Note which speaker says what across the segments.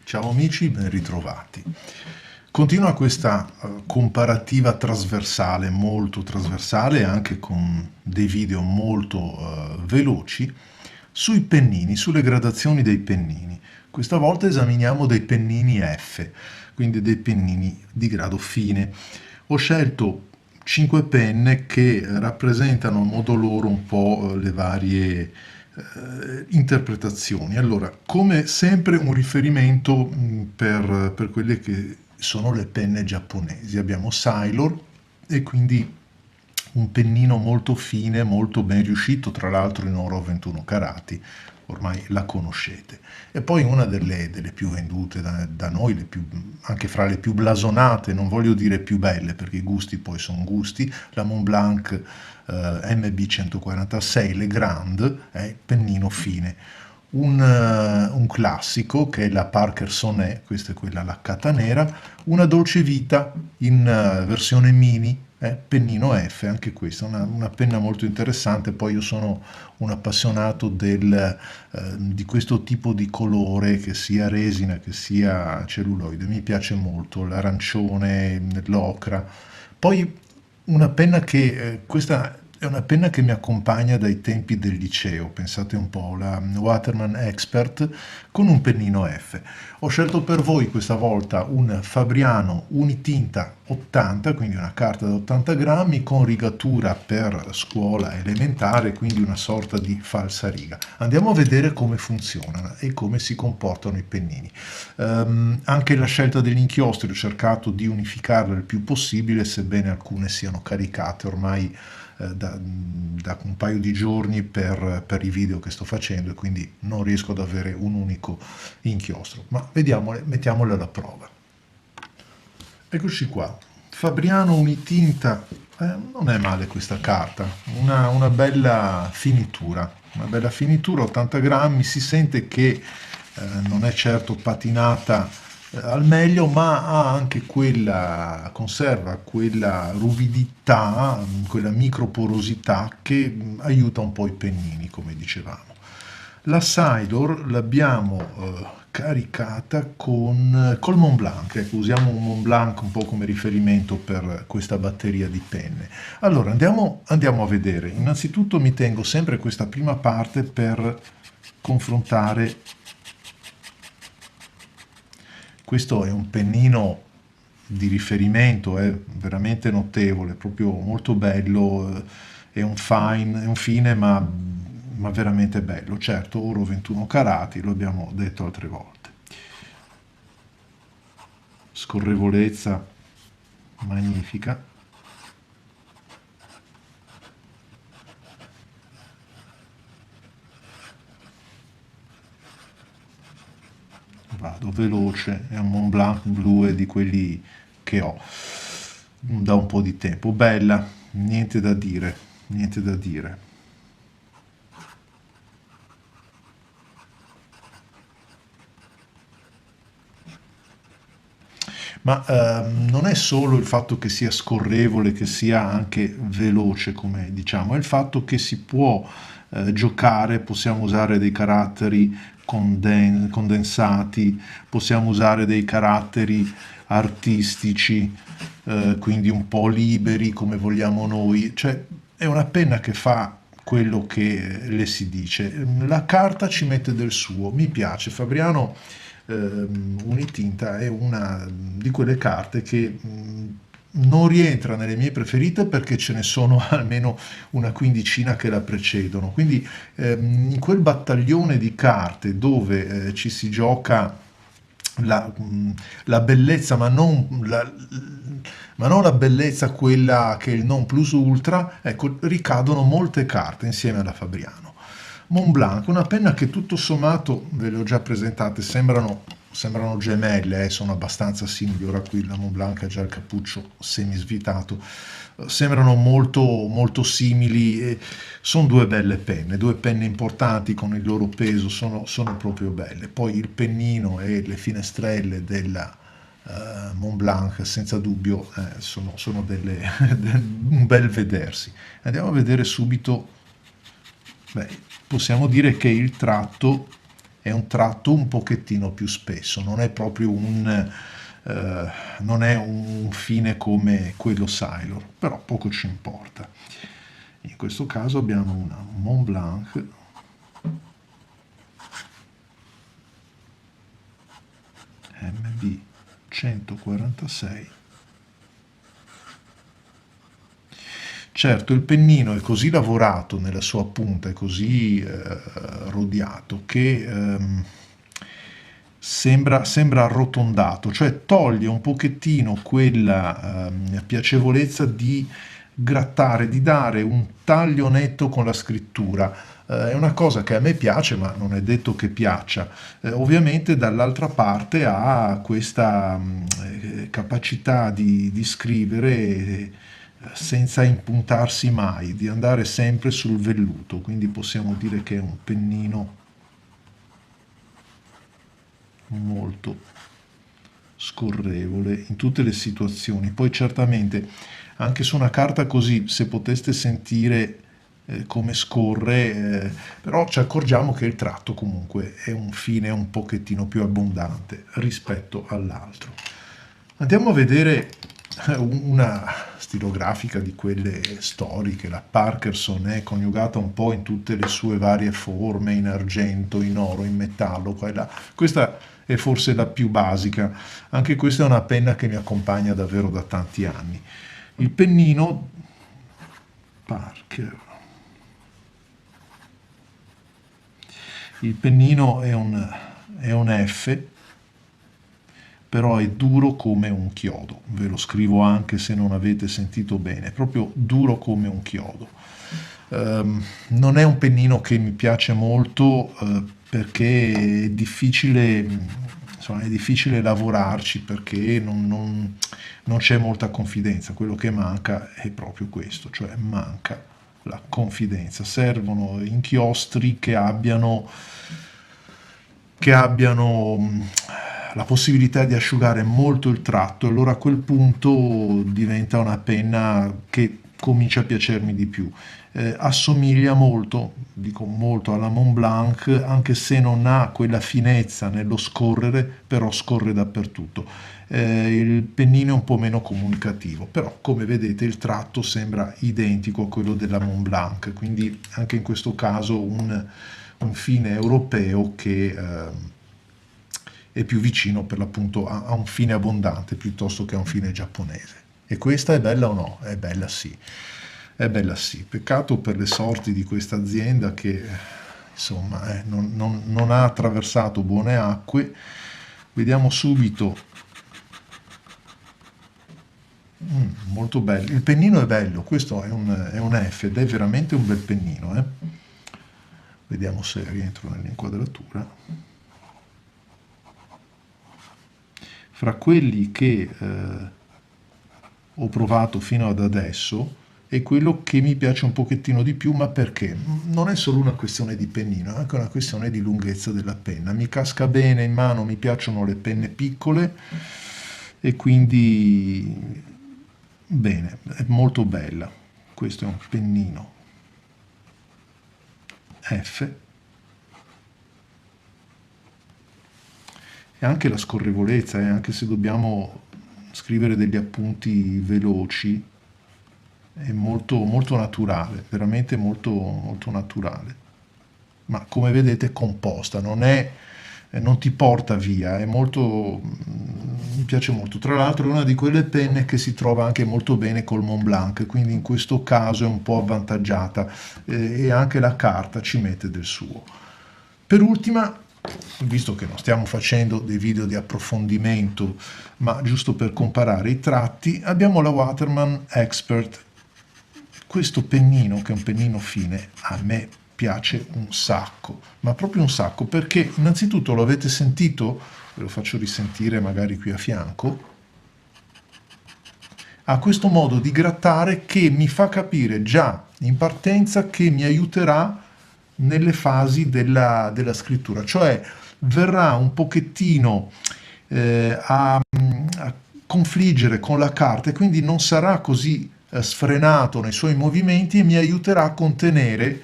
Speaker 1: Ciao amici, ben ritrovati. Continua questa comparativa trasversale, molto trasversale, anche con dei video molto veloci, sui pennini, sulle gradazioni dei pennini. Questa volta esaminiamo dei pennini F, quindi dei pennini di grado fine. Ho scelto 5 penne che rappresentano a modo loro un po' le varie interpretazioni. Allora, come sempre un riferimento per quelle che sono le penne giapponesi. Abbiamo Sailor e quindi un pennino molto fine, molto ben riuscito, tra l'altro in oro a 21 carati, ormai la conoscete. E poi una delle più vendute da noi, anche fra le più blasonate, non voglio dire più belle perché i gusti poi sono gusti, la Montblanc MB146 Le Grand, pennino fine. Un classico che è la Parker Sonnet, questa è quella laccata nera, una Dolce Vita in versione mini, pennino F, anche questa, una penna molto interessante. Poi io sono un appassionato di questo tipo di colore, che sia resina, che sia celluloide, mi piace molto, l'arancione, l'ocra. Poi una penna questa è una penna che mi accompagna dai tempi del liceo, pensate un po', la Waterman Expert con un pennino F. Ho scelto per voi questa volta un Fabriano Unitinta 80, quindi una carta da 80 grammi con rigatura per scuola elementare, quindi una sorta di falsa riga. Andiamo a vedere come funzionano e come si comportano i pennini. Anche la scelta degli inchiostri ho cercato di unificarle il più possibile, sebbene alcune siano caricate ormai da un paio di giorni per i video che sto facendo, e quindi non riesco ad avere un unico inchiostro, ma vediamole, mettiamole alla prova. Eccoci qua, Fabriano Unitinta, non è male questa carta, una bella finitura, 80 grammi, si sente che non è certo patinata al meglio, ma ha anche conserva quella ruvidità, quella microporosità che aiuta un po' i pennini, come dicevamo. La Sailor l'abbiamo caricata col Montblanc, ecco, usiamo un Montblanc un po' come riferimento per questa batteria di penne. Allora andiamo a vedere. Innanzitutto mi tengo sempre questa prima parte per confrontare. Questo è un pennino di riferimento, è veramente notevole, proprio molto bello, è un fine ma veramente bello. Certo, oro 21 carati, lo abbiamo detto altre volte. Scorrevolezza magnifica. Vado veloce, è un Montblanc blu di quelli che ho da un po' di tempo. Bella, niente da dire, niente da dire. Ma non è solo il fatto che sia scorrevole, che sia anche veloce, come diciamo, è il fatto che si può giocare, possiamo usare dei caratteri condensati, possiamo usare dei caratteri artistici, quindi un po' liberi come vogliamo noi, cioè è una penna che fa quello che le si dice. La carta ci mette del suo, mi piace. Fabriano Unitinta è una di quelle carte che non rientra nelle mie preferite perché ce ne sono almeno una quindicina che la precedono, quindi in quel battaglione di carte dove ci si gioca la bellezza, ma non la bellezza quella che è il non plus ultra, ecco, ricadono molte carte insieme alla Fabriano. Montblanc, una penna che tutto sommato, ve le ho già presentate, sembrano gemelle, sono abbastanza simili. Ora qui la Montblanc ha già il cappuccio semisvitato, sembrano molto, molto simili, sono due belle penne, due penne importanti con il loro peso, sono proprio belle. Poi il pennino e le finestrelle Mont Blanc senza dubbio sono un bel vedersi. Andiamo a vedere subito, beh, possiamo dire che il tratto è un tratto un pochettino più spesso, non è proprio non è un fine come quello Sailor, però poco ci importa. In questo caso abbiamo una Mont Blanc MB 146. Certo, il pennino è così lavorato nella sua punta, è così rodiato che sembra arrotondato, cioè toglie un pochettino quella piacevolezza di grattare, di dare un taglio netto con la scrittura. È una cosa che a me piace, ma non è detto che piaccia. Ovviamente dall'altra parte ha questa capacità di scrivere senza impuntarsi mai, di andare sempre sul velluto, quindi possiamo dire che è un pennino molto scorrevole in tutte le situazioni. Poi certamente anche su una carta così, se poteste sentire come scorre, però ci accorgiamo che il tratto comunque è un fine un pochettino più abbondante rispetto all'altro. Andiamo a vedere una stilografica di quelle storiche, la Parkerson è coniugata un po' in tutte le sue varie forme, in argento, in oro, in metallo, qua e là. Questa è forse la più basica, anche questa è una penna che mi accompagna davvero da tanti anni. Il pennino Parker, il pennino è un F, però è duro come un chiodo, ve lo scrivo anche se non avete sentito bene, è proprio duro come un chiodo. Non è un pennino che mi piace molto perché è difficile, insomma, è difficile lavorarci perché non c'è molta confidenza, quello che manca è proprio questo, cioè manca la confidenza, servono inchiostri che abbiano la possibilità di asciugare molto il tratto, allora a quel punto diventa una penna che comincia a piacermi di più. Assomiglia molto, dico molto, alla Mont Blanc, anche se non ha quella finezza nello scorrere, però scorre dappertutto. Il pennino è un po' meno comunicativo, però come vedete il tratto sembra identico a quello della Mont Blanc, quindi anche in questo caso un fine europeo che è più vicino per l'appunto a un fine abbondante piuttosto che a un fine giapponese. E questa è bella o no? È bella sì, è bella sì. Peccato per le sorti di questa azienda che insomma non ha attraversato buone acque. Vediamo subito. Molto bello. Il pennino è bello, questo è un F ed è veramente un bel pennino. Vediamo se rientro nell'inquadratura. Fra quelli che ho provato fino ad adesso è quello che mi piace un pochettino di più, ma perché? Non è solo una questione di pennino, è anche una questione di lunghezza della penna. Mi casca bene in mano, mi piacciono le penne piccole e quindi bene, è molto bella. Questo è un pennino F. E anche la scorrevolezza, anche se dobbiamo scrivere degli appunti veloci, è molto, molto naturale, veramente molto, molto naturale. Ma come vedete è composta, non ti porta via, è molto, mi piace molto. Tra l'altro è una di quelle penne che si trova anche molto bene col Mont Blanc, quindi in questo caso è un po' avvantaggiata e anche la carta ci mette del suo. Per ultima, visto che non stiamo facendo dei video di approfondimento, ma giusto per comparare i tratti, abbiamo la Waterman Expert. Questo pennino, che è un pennino fine, a me piace un sacco, ma proprio un sacco, perché innanzitutto lo avete sentito, ve lo faccio risentire magari qui a fianco, ha questo modo di grattare che mi fa capire già in partenza che mi aiuterà nelle fasi della scrittura, cioè verrà un pochettino a confliggere con la carta e quindi non sarà così sfrenato nei suoi movimenti e mi aiuterà a contenere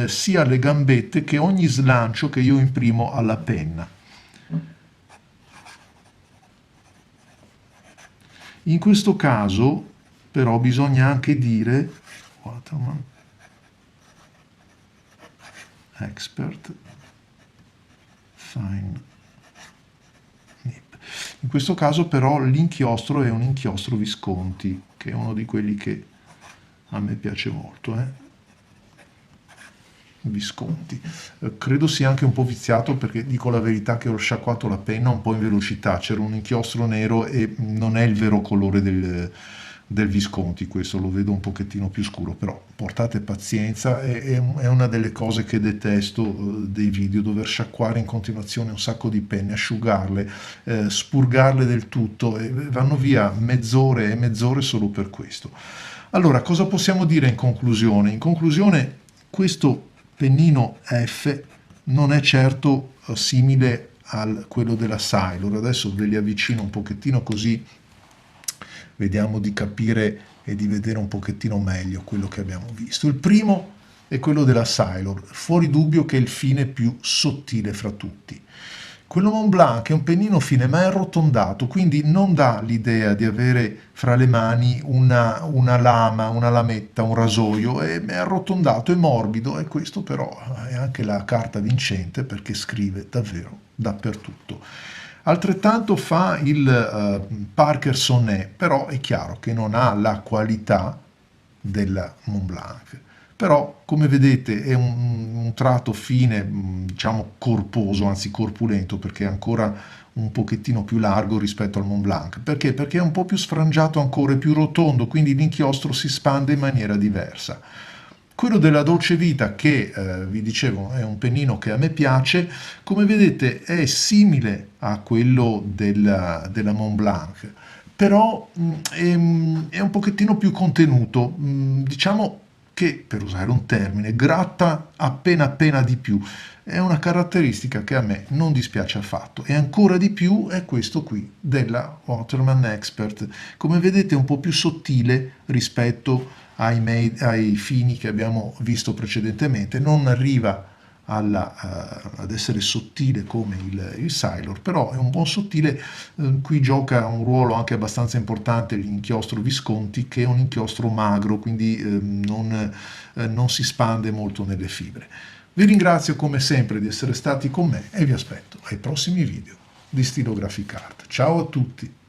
Speaker 1: sia le gambette che ogni slancio che io imprimo alla penna. In questo caso però bisogna anche dire Waterman Expert Fine Nib. In questo caso però l'inchiostro è un inchiostro Visconti, che è uno di quelli che a me piace molto. Visconti. Credo sia anche un po' viziato perché dico la verità che ho sciacquato la penna un po' in velocità, c'era un inchiostro nero e non è il vero colore del Visconti, questo lo vedo un pochettino più scuro, però portate pazienza, è una delle cose che detesto dei video, dover sciacquare in continuazione un sacco di penne, asciugarle, spurgarle del tutto e vanno via mezz'ore e mezz'ore solo per questo. Allora, cosa possiamo dire in conclusione? In conclusione, questo pennino F non è certo simile a quello della Sailor. Adesso ve li avvicino un pochettino così vediamo di capire e di vedere un pochettino meglio quello che abbiamo visto. Il primo è quello della Sailor, fuori dubbio che è il fine più sottile fra tutti. Quello Mont Blanc è un pennino fine ma è arrotondato, quindi non dà l'idea di avere fra le mani una lama, una lametta, un rasoio, è arrotondato, è morbido e questo però è anche la carta vincente perché scrive davvero dappertutto. Altrettanto fa il Parker Sonnet, però è chiaro che non ha la qualità del Mont Blanc. Però, come vedete, è un tratto fine, diciamo corposo, anzi corpulento, perché è ancora un pochettino più largo rispetto al Mont Blanc. Perché? Perché è un po' più sfrangiato ancora, è più rotondo, quindi l'inchiostro si spande in maniera diversa. Quello della Dolce Vita, che vi dicevo è un pennino che a me piace, come vedete è simile a quello della Mont Blanc, però è un pochettino più contenuto, diciamo che, per usare un termine, gratta appena di più. È una caratteristica che a me non dispiace affatto e ancora di più è questo qui della Waterman Expert. Come vedete è un po' più sottile rispetto ai fini che abbiamo visto precedentemente, non arriva ad essere sottile come il Sailor, però è un buon sottile. Qui gioca un ruolo anche abbastanza importante l'inchiostro Visconti, che è un inchiostro magro, quindi non si spande molto nelle fibre. Vi ringrazio come sempre di essere stati con me e vi aspetto ai prossimi video di Stilografic Art. Ciao a tutti!